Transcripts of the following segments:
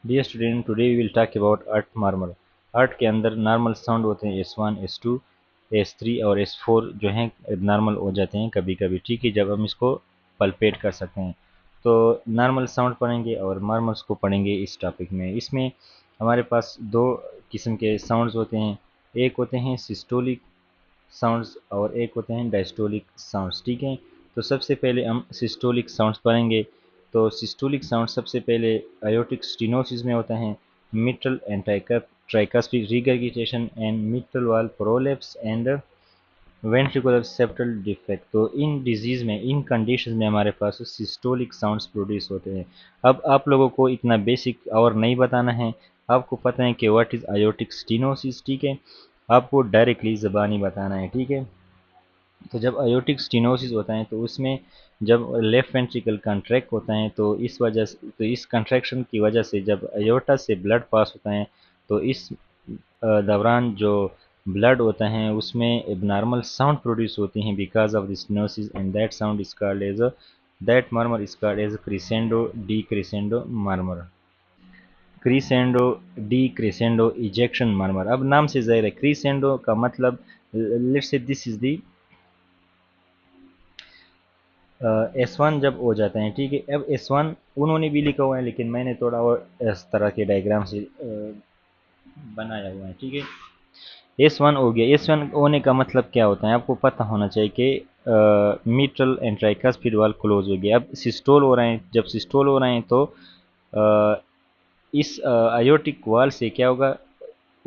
Dear student, today we will talk about heart murmur. Heart के अंदर normal sound होते हैं S1, S2, S3 और S4 जो हैं नॉर्मल हो जाते हैं कभी कभी, ठीक है, जब हम इसको पल्पेट कर सकते हैं। तो नॉर्मल साउंड पढ़ेंगे और मार्मल्स को पढ़ेंगे इस टॉपिक में। इसमें हमारे पास दो किस्म के साउंड्स होते हैं, एक होते हैं सिस्टोलिक साउंड्स और एक होते हैं डायस्टोलिक साउंड्स, ठीक है। तो सबसे पहले हम सिस्टोलिक साउंड्स पढ़ेंगे। तो सिस्टोलिक साउंड सबसे पहले आयोटिक स्टिनोसिस में होता है, mitral and tricuspid regurgitation and mitral valve prolapse and ventricular septal defect. तो इन डिजीज़ में, इन कंडीशन में हमारे पास सिस्टोलिक साउंड्स प्रोड्यूस होते हैं। अब आप लोगों को इतना बेसिक और नहीं बताना है, आपको पता है कि व्हाट इज़ आयोटिक स्टिनोसिस, ठीक है। आपको डायरेक्टली ज़बानी बताना है, ठीक है। तो जब अयोटिक स्टिनोसिस होता है तो उसमें जब लेफ्ट वेंट्रिकल कंट्रैक्ट होता है तो इस वजह से, तो इस कंट्रैक्शन की वजह से जब अयोटा से ब्लड पास होता है तो इस दौरान जो ब्लड होता है उसमें एबनॉर्मल साउंड प्रोड्यूस होती हैं because of the stenosis, and that sound is called as that murmur is called as crescendo decrescendo murmur. Crescendo decrescendo ejection murmur. अब नाम से जाहिर है, क्रिसेंडो का मतलब, let's say this is the S1 जब हो जाते हैं, ठीक है। अब S1 उन्होंने भी लिखा हुआ है लेकिन मैंने थोड़ा और इस तरह के डायग्राम से बनाया हुआ है, ठीक है। S1 हो गया। S1 होने का मतलब क्या होता है, आपको पता होना चाहिए कि मिट्रल एंड ट्राइकास्पिड वाल क्लोज हो गया। अब सिस्टोल हो रहे हैं, जब सिस्टोल हो रहे हैं तो अ, इस आयोटिक वाल से क्या होगा,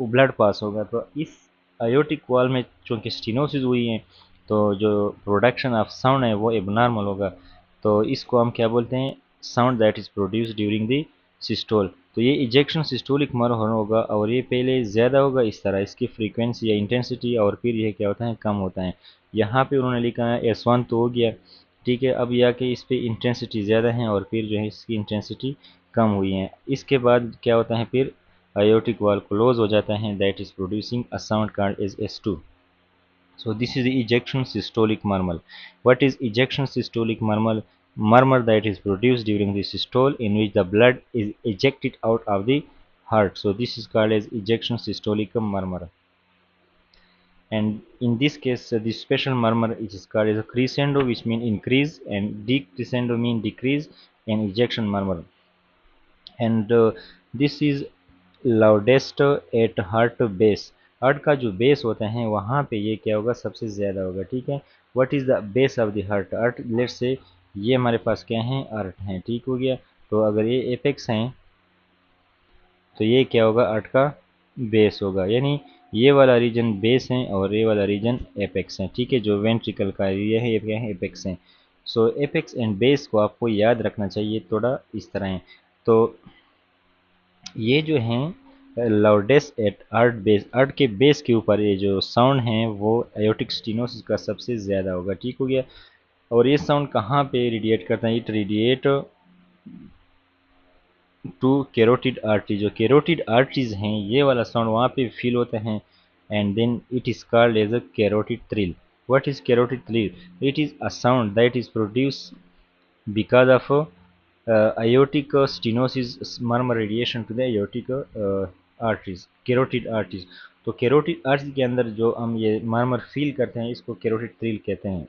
वो ब्लड पास होगा। तो इस आयोटिक वाल में चूंकि स्टिनोसिस हुई है तो जो प्रोडक्शन ऑफ साउंड है वो एबनॉर्मल होगा। तो इसको हम क्या बोलते हैं, sound that is produce during the systole. तो ये इजेक्शन सिस्टोलिक मरहर होगा और ये पहले ज़्यादा होगा, इस तरह इसकी फ्रीक्वेंसी या इंटेंसिटी, और फिर यह क्या होता है, कम होता है। यहाँ पे उन्होंने लिखा है S1 तो हो गया, ठीक है। अब यह कि इस पर इंटेंसिटी ज़्यादा है और फिर जो है इसकी इंटेंसिटी कम हुई है। इसके बाद क्या होता है, फिर aortic wall close हो जाता है, that is producing a sound called as S2. So this is the ejection systolic murmur. What is ejection systolic murmur? Murmur that is produced during the systole in which the blood is ejected out of the heart. So this is called as ejection systolic murmur. And in this case, the special murmur is called as a crescendo, which means increase, and decrescendo means decrease, and ejection murmur. And this is loudest at heart base. Heart का जो base होता है वहाँ पे ये क्या होगा, सबसे ज़्यादा होगा, ठीक है। What is the base of the heart? Heard, लेट से ये हमारे पास क्या है, अर्थ हैं, ठीक हो गया। तो अगर ये एपेक्स हैं तो ये क्या होगा, अर्थ का बेस होगा, यानी ये वाला रीजन बेस है और ये वाला रीजन एपेक्स है, ठीक है। जो वेंट्रिकल का एरिया है ये क्या है, एपेक्स है। सो एपेक्स एंड बेस को आपको याद रखना चाहिए, थोड़ा इस तरह है। तो ये जो हैं लाउडेस्ट एट अर्थ बेस, अर्थ के बेस के ऊपर ये जो साउंड है वो एयोटिक स्टिनोसिस का सबसे ज़्यादा होगा, ठीक हो गया। और ये साउंड कहाँ पे रेडिएट करता है, it radiate to carotid artery. जो कैरोटिड आर्टरीज हैं ये वाला साउंड वहाँ पे फील होता है, and then it is called as a carotid thrill. What is carotid thrill? It is a sound that is produce because of aortic stenosis murmur radiation to the aortic arteries, carotid arteries। तो carotid artery के अंदर जो हम ये murmur feel करते हैं इसको carotid thrill कहते हैं।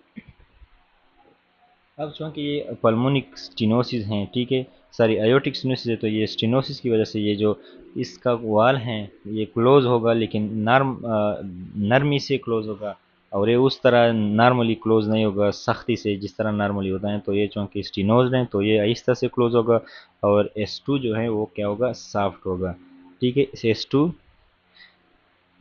अब चूँकि ये पल्मोनिक स्टिनोसिस हैं, ठीक है, सॉरी अयोटिक स्टिनोसिस है, तो ये स्टिनोसिस की वजह से ये जो इसका वाल है ये क्लोज होगा, लेकिन नरमी से क्लोज होगा, और ये उस तरह नॉर्मली क्लोज नहीं होगा सख्ती से जिस तरह नॉर्मली होता है। तो ये चूँकि स्टिनोज हैं तो ये आहिस्ता से क्लोज होगा, और S2 जो है वो क्या होगा, सॉफ्ट होगा, ठीक है। S2,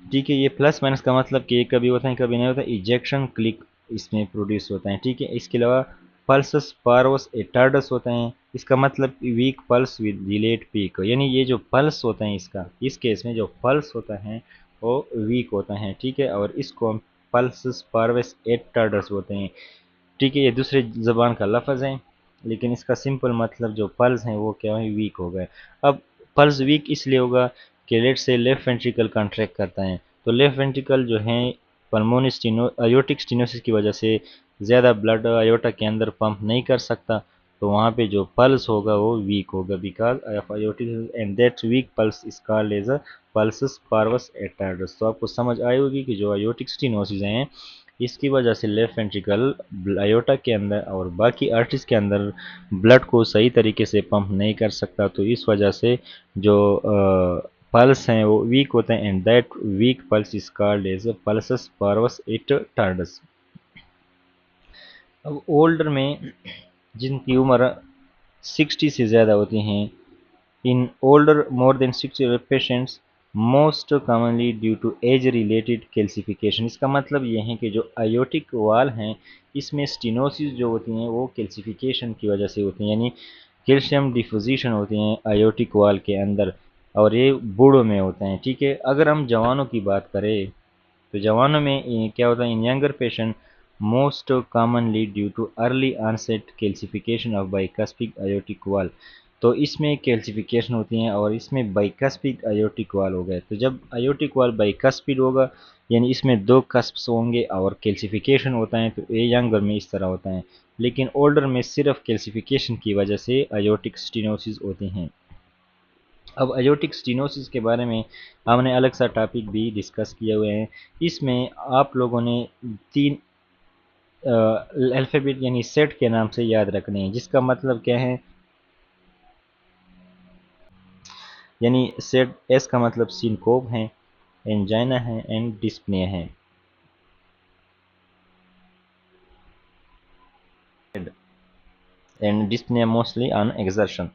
ठीक है। ये प्लस माइनस का मतलब कि ये कभी होता है कभी नहीं होता, इजेक्शन क्लिक इसमें प्रोड्यूस होता है, ठीक है। इसके अलावा पल्सस पारोस एटार्डस होते हैं, इसका मतलब week pulse with delayed peak, यानी ये जो पल्स होता है इसका, इस केस में जो पल्स होता है वो वीक होता है, ठीक है। और इसको हम पल्सस पारवेस एटार्डस होते हैं, ठीक है। ये दूसरे ज़बान का लफ्ज़ है लेकिन इसका सिंपल मतलब जो पल्स हैं वो क्या है, वीक हो गए। अब पल्स वीक इसलिए होगा कि लेट से लेफ्ट वेंट्रिकल कॉन्ट्रैक्ट करता है, तो लेफ्ट वेंट्रिकल जो है पल्मोनी स्टिनो अयोटिक स्टिनोसिस की वजह से ज़्यादा ब्लड अयोटा के अंदर पंप नहीं कर सकता, तो वहाँ पे जो पल्स होगा वो वीक होगा because of aortic, and that weak pulse is called as a pulsus parvus et tardus. तो आपको समझ आई होगी कि जो आयोटिक स्टेनोसिस हैं इसकी वजह से लेफ्ट वेंट्रिकल आयोटा के अंदर और बाकी आर्टरीज के अंदर ब्लड को सही तरीके से पंप नहीं कर सकता, तो इस वजह से जो पल्स हैं वो वीक होते हैं, and that weak pulse is called as pulsus parvus et tardus. अब ओल्डर में जिनकी उम्र 60 से ज़्यादा होती हैं, in older more than 60 patients most commonly due to age related calcification. इसका मतलब ये है कि जो आयोटिक वाल हैं इसमें स्टिनोसिस जो होती हैं वो कैल्सिफिकेशन की वजह से होती हैं, यानी कैल्शियम डिपोजिशन होती हैं आयोटिक वाल के अंदर, और ये बूढ़ों में होते हैं। ठीक है, अगर हम जवानों की बात करें तो जवानों में क्या होता है, in younger patient most commonly due to early onset calcification of bicuspid aortic valve. तो इसमें कैल्सिफिकेशन होती हैं और इसमें बाइकास्पिक आयोटिक वाल हो गए। तो जब आयोटिक वाल बाइकास्पिड होगा यानी इसमें दो कस्प्स होंगे और कैल्सिफिकेशन होता है, तो ये यंगर में इस तरह होता है, लेकिन ओल्डर में सिर्फ कैल्सिफिकेशन की वजह से आयोटिक स्टेनोसिस होती हैं। अब अयोटिक स्टीनोसिस के बारे में हमने अलग सा टॉपिक भी डिस्कस किए हुए हैं। इसमें आप लोगों ने तीन अल्फ़ाबेट यानी सेट के नाम से याद रखने हैं, जिसका मतलब क्या है, यानी सेट एस का मतलब सिनकोप है, एंजाइना है एंड डिस्पनिया है। And dyspnoea mostly on exertion.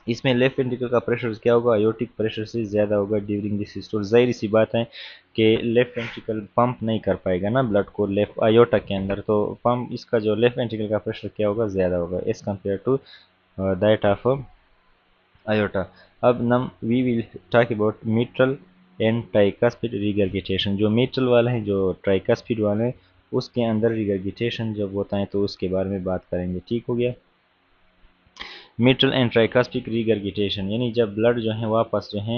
इसमें लेफ्ट वेंट्रिकल का प्रेशर क्या होगा, आयोटिक प्रेशर से ज़्यादा होगा ड्यूरिंग दिस सिस्टोल। जाहिर सी बात है कि लेफ्ट वेंट्रिकल पंप नहीं कर पाएगा ना ब्लड को लेफ्ट आयोटा के अंदर, तो पंप इसका जो लेफ्ट वेंट्रिकल का प्रेशर क्या होगा, ज़्यादा होगा as compare to that of aorta. अब now we will talk about mitral and tricuspid regurgitation. जो मिट्रल वाला है, जो ट्राइकास्पिड वाला है, उसके अंदर रिगर्गिटेशन जब होता है तो उसके बारे में बात करेंगे। ठीक हो गया। मिट्रल एंड ट्राइकास्पिक रिगर्गिटेशन यानी जब ब्लड जो है वापस जो है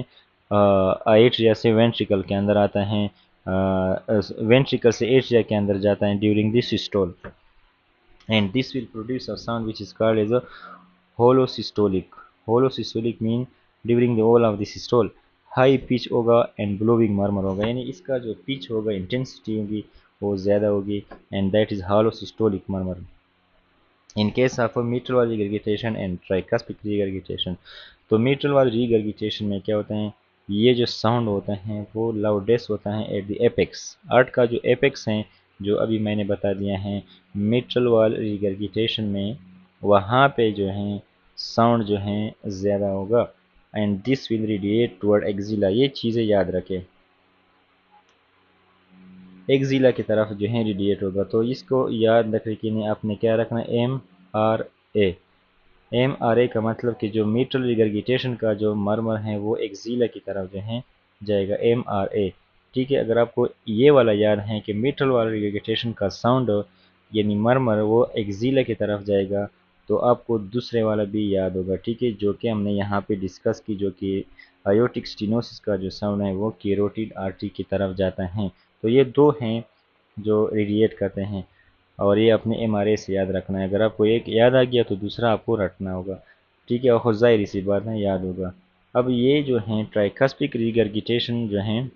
एट्रिया से वेंट्रिकल के अंदर आता है, वेंट्रिकल से एट्रिया के अंदर जाता है during this systole, and this will produce a sound which is called as a holosystolic. Holosystolic mean during the whole of the systole high pitch होगा एंड ब्लोइंग मर्मर होगा, यानी इसका जो पिच होगा, इंटेंसिटी होगी वो ज़्यादा होगी, and that is holosystolic murmur in case of mitral valve regurgitation and tricuspid regurgitation। तो mitral valve regurgitation में क्या होता है, ये जो साउंड होता है वो लाउडेस्ट होता है एट द एपेक्स। आर्ट का जो एपेक्स है जो अभी मैंने बता दिया है mitral valve regurgitation में, वहाँ पे जो है साउंड जो है ज़्यादा होगा, and this will radiate toward axilla. ये चीज़ें याद रखें, एक्सिला की तरफ जो है रेडिएट होगा। तो इसको याद रखने के लिए आपने क्या रखना है, MRA। MRA का मतलब कि जो मिट्रल रिगर्गिटेशन का जो मर्मर है वो एक्सिला की तरफ जो है जाएगा, MRA। ठीक है, अगर आपको ये वाला याद है कि मिट्रल वाला रिगर्गिटेशन का साउंड यानी मर्मर वो एक्सिला की तरफ जाएगा, तो आपको दूसरे वाला भी याद होगा। ठीक है, जो कि हमने यहाँ पे डिस्कस की, जो कि आयोटिक स्टिनोसिस का जो साउंड है वो कैरोटिड आर्टरी की तरफ जाता है। तो ये दो हैं जो रेडिएट करते हैं, और ये अपने एमआरए से याद रखना है। अगर आपको एक याद आ गया तो दूसरा आपको रटना होगा। ठीक है, और ज़ाहिर सी बात है याद होगा। अब ये जो है ट्राइकास्पिक रिगर्गिटेशन जो है,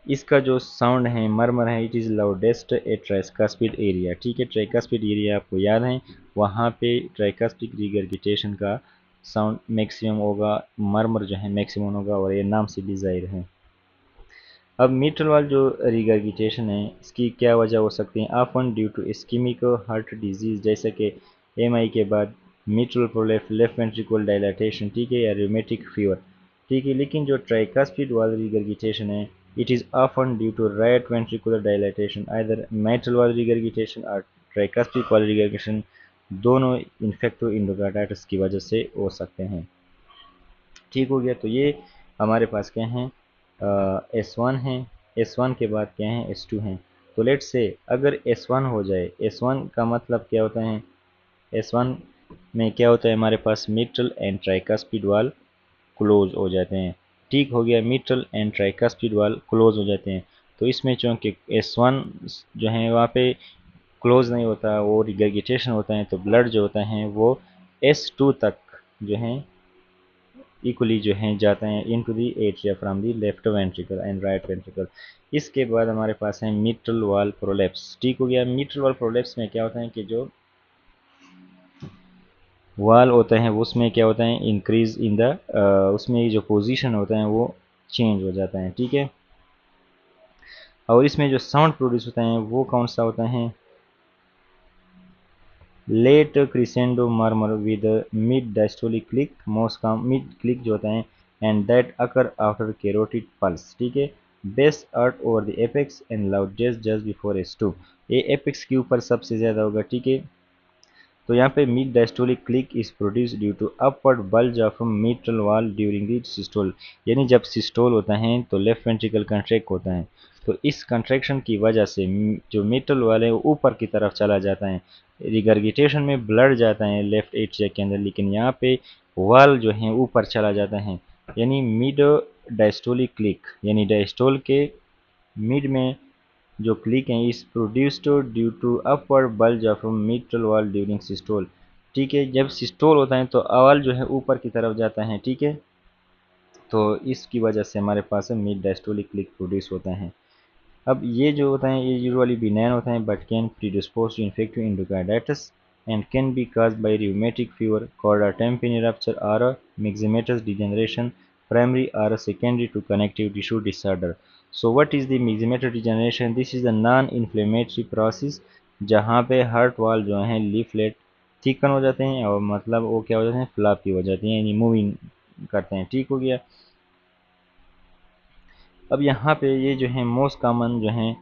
इसका जो साउंड है मरमर है, it is loudest A tricuspid area. ठीक है, ट्राइकास्पिड एरिया आपको याद है, वहाँ पे ट्राइकास्पिक रिगर्गिटेशन का साउंड मैक्सिमम होगा, मरमर जो है मैक्सिमम होगा, और ये नाम से भी जाहिर है। अब मिट्रल वाल जो रिगर्गिटेशन है इसकी क्या वजह हो सकती है, often due to ischemic heart disease, जैसे कि एमआई के बाद mitral prolapse, left ventricle dilatation, ठीक है, या रूमेटिक फीवर। ठीक है, लेकिन जो ट्राइकास्पिड वाल रिगर्गिटेशन है, it is often due to right ventricular dilatation, either mitral valve regurgitation और ट्राइकास्पिड वाल रिगर्गिटेशन दोनों इन्फेक्टिव इंडोकार्डाइटिस की वजह से हो सकते हैं। ठीक हो गया। तो ये हमारे पास क्या हैं, S1 है, S1 के बाद क्या है, S2 हैं। तो लेट्स से अगर S1 हो जाए, S1 का मतलब क्या होता है, S1 में क्या होता है, हमारे पास मिट्रल एंड ट्राइकास्पिड वाल क्लोज हो जाते हैं। ठीक हो गया, मिट्रल एंड ट्राइकास्पिड वाल क्लोज हो जाते हैं। तो इसमें चूँकि S1 जो है वहाँ पे क्लोज नहीं होता वो रिगर्गिटेशन होता है, तो ब्लड जो होता है वो S2 तक जो है इक्वली जो है जाते हैं into the atria from the left ventricle and right ventricle. इसके बाद हमारे पास है मिट्रल वाल प्रोलेप्स। ठीक हो गया। मिट्रल वाल प्रोलेप्स में क्या होता है कि जो वाल होता है उसमें क्या होता है इंक्रीज इन द उसमें जो पोजीशन होता है वो चेंज हो जाता है। ठीक है। और इसमें जो साउंड प्रोड्यूस होता है वो कौन सा होता है, late crescendo murmur with mid diastolic click most common mid click जो होता है and that occur after carotid pulse. ठीक है। Best heard over the apex and loudest just before S2। ये एपेक्स के ऊपर सबसे ज़्यादा होगा। ठीक है। तो यहाँ पे mid diastolic click is produce due to upward bulge of mitral valve during the systole. यानी जब सिस्टोल होता है तो लेफ्ट वेंट्रिकल कंट्रैक्ट होता है, तो इस कंट्रैक्शन की वजह से जो मिट्रल वॉल है वो ऊपर की तरफ चला जाता है, रिगर्गिटेशन में ब्लड जाता है लेफ्ट एट्रिया के अंदर, लेकिन यहाँ पे वॉल जो है ऊपर चला जाता है। यानी मिड डायस्टोलिक क्लिक यानी डायस्टोल के मिड में जो क्लिक है is produced due to upward bulge of mitral valve during systole. ठीक है। जब सिस्टोल होता है तो अवल जो है ऊपर की तरफ जाता है। ठीक है। तो इसकी वजह से हमारे पास मिड डायस्टोलिक क्लिक प्रोड्यूस होता है। अब ये जो होता है ये यूजुअली बिनाइन होता है but can predispose to infective endocarditis and can be caused by rheumatic fever, chorda tympani rupture or a myxomatous degeneration, primary or a secondary to connective tissue disorder. So what is the myxomatous degeneration? This is the non-inflammatory process जहाँ पे heart वाल जो है leaflet thicken हो जाते हैं और मतलब वो क्या हो जाते हैं फ्लॉपी हो जाती हैं यानी मूविंग करते हैं। ठीक हो गया। अब यहाँ पे ये जो है मोस्ट कॉमन जो है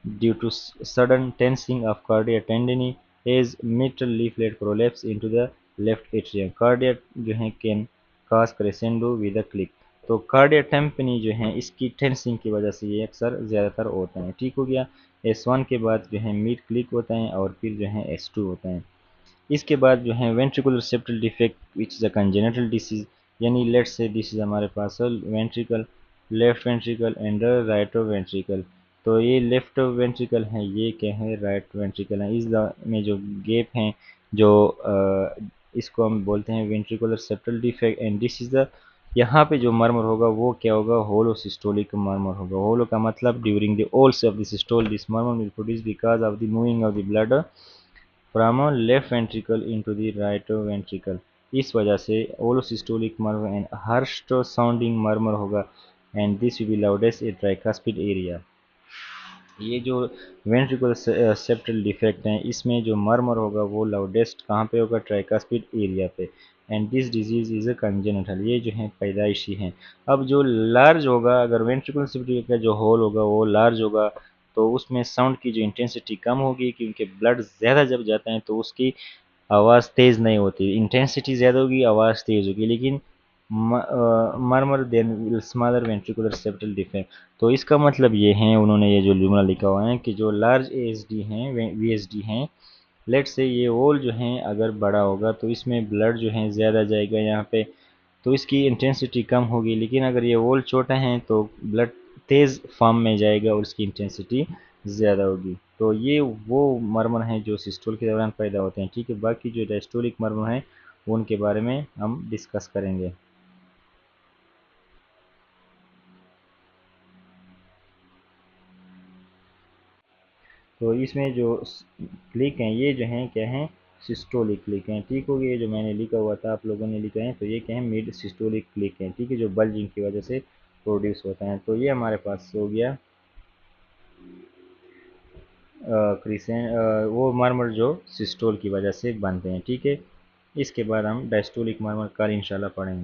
due to sudden tensing of cardia tendini as mitral leaflet prolapse into the left atrium. Cardia जो है can cause crescendo with a click। तो कार्डिया टेम्पनी जो है इसकी टेंसिंग की वजह से ये अक्सर ज़्यादातर होते हैं। ठीक हो गया। S1 के बाद जो है मिड क्लिक होता है और फिर जो है S2 होता है। इसके बाद जो है ventricular septal defect which is a congenital disease, यानी लेट से डिसीज हमारे पास ventricle left ventricle and right ventricle. तो ये लेफ्ट वेंट्रिकल है, ये क्या है राइट वेंट्रिकल है। इस में जो गैप है जो इसको हम बोलते हैं ventricular septal defect and this is the यहाँ पे जो मर्मर होगा वो क्या होगा होलो सिस्टोलिक मर्मर होगा। होलो का मतलब during the whole of the systole this murmur will produce because of the moving of the blood from left ventricle into the right ventricle. इस वजह से holosystolic murmur and harsh sounding murmur होगा and this will be loudest at tricuspid area. ये जो ventricular septal defect है इसमें जो murmur होगा वो लाउडेस्ट कहाँ पे होगा ट्राइकास्पिड एरिया पे and this disease is a congenital, ये जो है पैदाइशी है। अब जो लार्ज होगा अगर वेंट्रिकुलर सेप्टल का जो होल होगा वो लार्ज होगा तो उसमें साउंड की जो इंटेंसिटी कम होगी क्योंकि ब्लड ज़्यादा जब जाता है तो उसकी आवाज़ तेज़ नहीं होती, इंटेंसिटी ज़्यादा होगी आवाज़ तेज़ होगी। लेकिन murmur then smaller ventricular septal defect. तो इसका मतलब ये है उन्होंने ये जो जुमला लिखा हुआ है कि जो लार्ज ASD हैं VSD हैं लेट से ये वोल जो हैं अगर बड़ा होगा तो इसमें ब्लड जो है ज़्यादा जाएगा यहाँ पे तो इसकी इंटेंसिटी कम होगी, लेकिन अगर ये वोल छोटा है तो ब्लड तेज़ फॉर्म में जाएगा और उसकी इंटेंसिटी ज़्यादा होगी। तो ये वो मर्मर हैं जो सिस्टोल के दौरान पैदा होते हैं। ठीक है। बाकी जो डायस्टोलिक मर्मर हैं उनके बारे में हम डिस्कस करेंगे। तो इसमें जो क्लिक हैं ये जो हैं क्या हैं सिस्टोलिक क्लिक हैं। ठीक हो गया। ये जो मैंने लिखा हुआ था आप लोगों ने लिखा है तो ये क्या है मिड सिस्टोलिक क्लिक हैं। ठीक है। जो बल्जिंग की वजह से प्रोड्यूस होता है। तो ये हमारे पास हो गया क्रिसेंट वो मर्मर जो सिस्टोल की वजह से बनते हैं। ठीक है। इसके बाद हम डायस्टोलिक मर्मर कल इंशाल्लाह पढ़ेंगे।